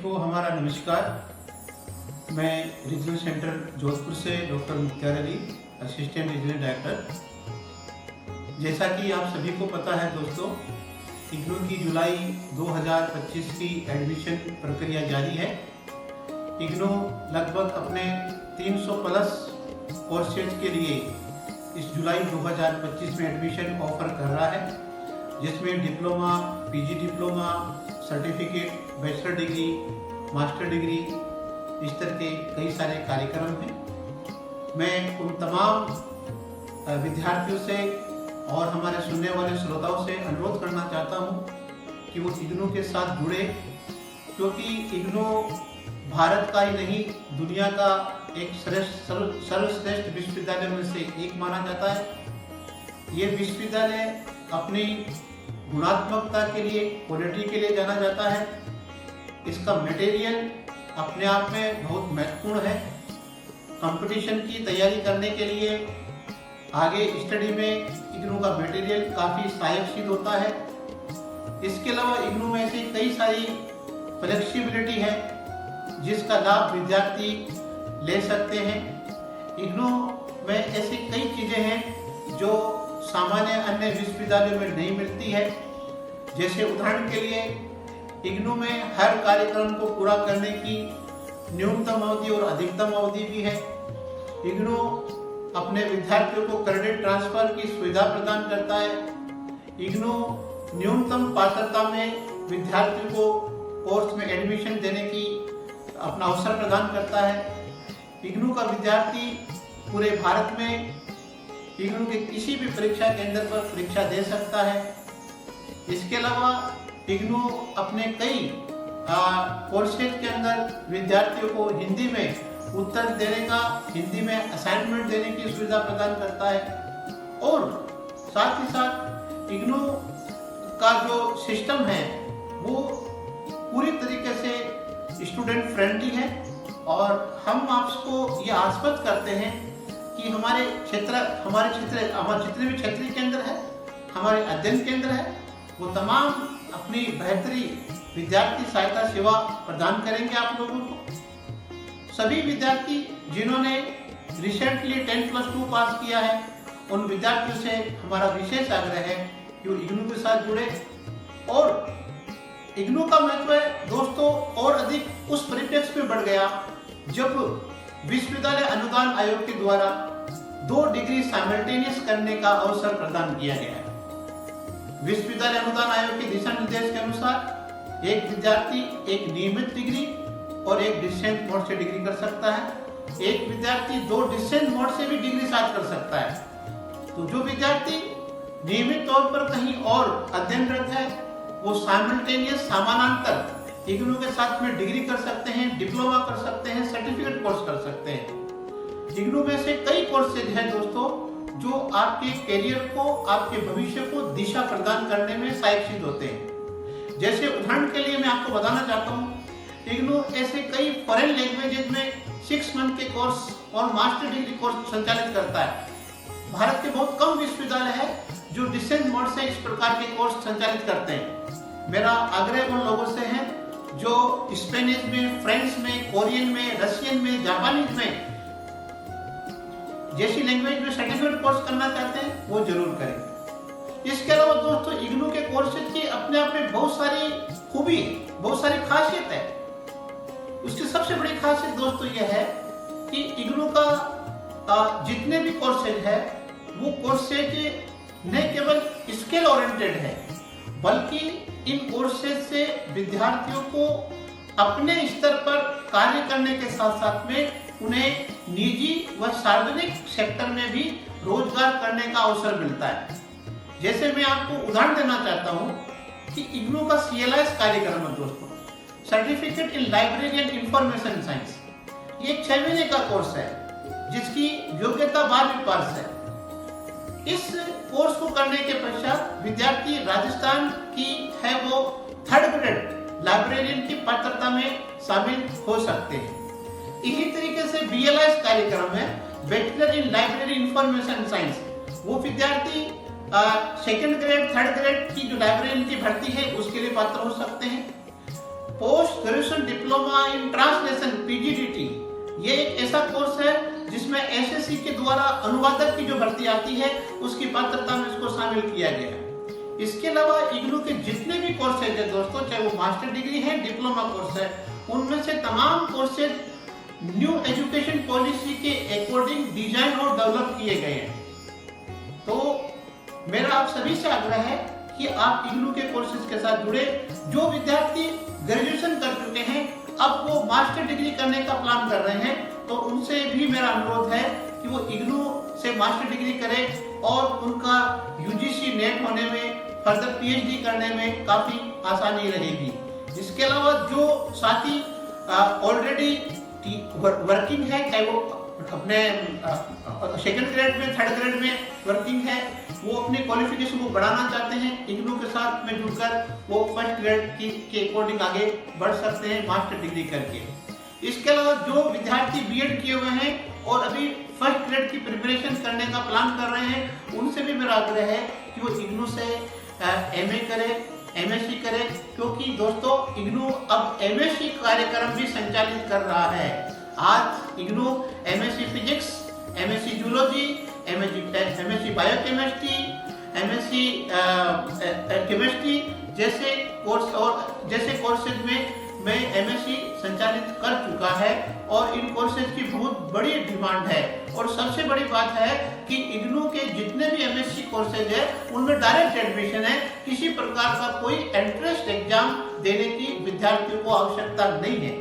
को हमारा नमस्कार। मैं रीजनल सेंटर जोधपुर से doctor Mukhtar Ali, assistant regional director. जैसा कि आप सभी को पता है दोस्तों, इग्नू की जुलाई 2025 की एडमिशन प्रक्रिया जारी है। इग्नू लगभग अपने 300 प्लस कोर्सेज के लिए इस जुलाई 2025 में एडमिशन ऑफर कर रहा है, जिसमें diploma, PG diploma, certificate, bachelor degree, master degree, इस तरह के कई सारे कार्यक्रम हैं। मैं उन तमाम विद्यार्थियों से और हमारे सुनने वाले श्रोताओं से अनुरोध करना चाहता हूं कि वो इग्नू के साथ जुड़े, क्योंकि इग्नू भारत का ही नहीं, दुनिया का एक सर्वश्रेष्ठ विश्वविद्यालय में से एक माना जाता है। ये विश्वविद्यालय अपनी गुणात्मकता के लिए, क्वालिटी के लिए जाना जाता है। इसका मटेरियल अपने आप में बहुत महत्वपूर्ण है। कंपटीशन की तैयारी करने के लिए आगे स्टडी में इग्नू का मटेरियल काफ़ी सहायक सिद्ध होता है। इसके अलावा इग्नू में ऐसी कई सारी फ्लेक्सिबिलिटी है जिसका लाभ विद्यार्थी ले सकते हैं। इग्नू में ऐसी कई चीज़ें हैं जो सामान्य अन्य विश्वविद्यालयों में नहीं मिलती है। जैसे उदाहरण के लिए इग्नू में हर कार्यक्रम को पूरा करने की न्यूनतम अवधि और अधिकतम अवधि भी है। इग्नू अपने विद्यार्थियों को क्रेडिट ट्रांसफर की सुविधा प्रदान करता है। इग्नू न्यूनतम पात्रता में विद्यार्थियों को कोर्स में एडमिशन देने की अपना अवसर प्रदान करता है। इग्नू का विद्यार्थी पूरे भारत में इग्नू के किसी भी परीक्षा केंद्र पर परीक्षा दे सकता है। इसके अलावा इग्नू अपने कई कोर्सेज के अंदर विद्यार्थियों को हिंदी में उत्तर देने का, हिंदी में असाइनमेंट देने की सुविधा प्रदान करता है। और साथ ही साथ इग्नू का जो सिस्टम है वो पूरी तरीके से स्टूडेंट फ्रेंडली है। और हम आपको ये आश्वस्त करते हैं कि हमारे जितने भी क्षेत्रीय केंद्र है, हमारे अध्ययन केंद्र है, वो तमाम अपनी बेहतरी विद्यार्थी सहायता सेवा प्रदान करेंगे आप लोगों को। सभी विद्यार्थी जिन्होंने रिसेंटली 10+2 पास किया है, उन विद्यार्थियों से हमारा विशेष आग्रह है कि वो इग्नू के साथ जुड़े। और इग्नू का महत्व दोस्तों और अधिक उस परिप्रेक्ष्य में बढ़ गया जब विश्वविद्यालय अनुदान आयोग के द्वारा 2 डिग्री साइमल्टेनियस करने का अवसर प्रदान किया गया है। विश्वविद्यालय अनुदान आयोग के दिशा निर्देश के अनुसार एक विद्यार्थी एक नियमित डिग्री और एक डिस्टेंस मोड से डिग्री कर सकता है। एक विद्यार्थी 2 डिस्टेंस मोड से भी डिग्री साथ कर सकता है। तो जो विद्यार्थी नियमित तौर पर कहीं और अध्ययनरत है, वो साइमल्टेनियस समानांतर इग्नू के साथ में डिग्री कर सकते हैं, डिप्लोमा कर सकते हैं, सर्टिफिकेट कोर्स कर सकते हैं। इग्नू में से कई कोर्सेज हैं दोस्तों जो आपके करियर को, आपके भविष्य को दिशा प्रदान करने में सहायक सिद्ध होते हैं। जैसे उदाहरण के लिए मैं आपको बताना चाहता हूँ, इग्नू ऐसे कई फॉरेन लैंग्वेजेज में 6 मंथ के कोर्स और मास्टर डिग्री कोर्स संचालित करता है। भारत के बहुत कम विश्वविद्यालय है जो डिस्टेंस मोड से इस प्रकार के कोर्स संचालित करते हैं। मेरा आग्रह उन लोगों से है जो स्पेनिश में, फ्रेंच में, कोरियन में, रशियन में, जापानीज में जैसी लैंग्वेज में सर्टिफिकेट कोर्स करना चाहते हैं, वो जरूर करें। इसके अलावा दोस्तों इग्नू के कोर्सेज की अपने आप में बहुत सारी खूबी, बहुत सारी खासियत है। उसकी सबसे बड़ी खासियत दोस्तों यह है कि इग्नू का जितने भी कोर्सेज है वो कोर्सेज न केवल स्किल ओरिएंटेड है, बल्कि इन कोर्सेज से विद्यार्थियों को अपने स्तर पर कार्य करने के साथ साथ में उन्हें निजी व सार्वजनिक सेक्टर में भी रोजगार करने का अवसर मिलता है। जैसे मैं आपको उदाहरण देना चाहता हूं कि इग्नू का CLIS कार्यक्रम है दोस्तों, certificate in library and information science. ये 6 महीने का कोर्स है जिसकी योग्यता 12वीं पास है। इस कोर्स को करने के पश्चात विद्यार्थी राजस्थान की है वो 3rd ग्रेड लाइब्रेरियन की पात्रता में शामिल हो सकते हैं। इसी तरीके से BLIS कार्यक्रम है, bachelor in library information science. वो विद्यार्थी 2nd ग्रेड, 3rd ग्रेड की जो लाइब्रेरियन की भर्ती है उसके लिए पात्र हो सकते हैं। पोस्ट ग्रेजुएशन डिप्लोमा एमएससी के द्वारा अनुवादक की जो भर्ती आती है उसकी पात्रता में इसको शामिल किया गया है। इसके अलावा इग्नू के जितने भी कोर्सेज है दोस्तों, चाहे वो मास्टर डिग्री है, डिप्लोमा कोर्स है, उनमें से तमाम कोर्सेज न्यू एजुकेशन पॉलिसी के अकॉर्डिंग डिजाइन और डेवलप किए गए हैं। तो मेरा आप सभी से आग्रह है कि आप इग्नू के कोर्सेज के साथ जुड़े। जो विद्यार्थी ग्रेजुएशन कर चुके हैं, अब वो मास्टर डिग्री करने का प्लान कर रहे हैं, तो उनसे भी मेरा अनुरोध है कि वो इग्नू से मास्टर डिग्री करें और उनका यूजीसी नेट होने में, फर्दर पीएचडी करने में काफी आसानी रहेगी। इसके अलावा जो साथी ऑलरेडी वर्किंग है, चाहे वो अपने सेकंड ग्रेड में, थर्ड ग्रेड में वर्किंग है, वो अपने क्वालिफिकेशन को बढ़ाना चाहते हैं, इग्नू के साथ में जुड़कर वो फर्स्ट ग्रेड के अकॉर्डिंग आगे बढ़ सकते हैं मास्टर डिग्री करके। इसके अलावा जो विद्यार्थी बीएड किए हुए हैं और अभी फर्स्ट ग्रेड की प्रिपरेशन करने का प्लान कर रहे हैं, उनसे भी मेरा आग्रह है कि वो इग्नू से एमए करें, एमएससी करें, क्योंकि दोस्तों इग्नू अब एमएससी कार्यक्रम भी संचालित कर रहा है। आज IGNOU MSc physics, MSc zoology, MSc biochemistry, MSc chemistry जैसे कोर्सेज में एमएससी संचालित कर चुका है और इन कोर्सेज की बहुत बड़ी डिमांड है। और सबसे बड़ी बात है कि इग्नू के जितने भी एमएससी कोर्सेज है उनमें डायरेक्ट एडमिशन है, किसी प्रकार का कोई एंट्रेंस एग्जाम देने की विद्यार्थियों को आवश्यकता नहीं है।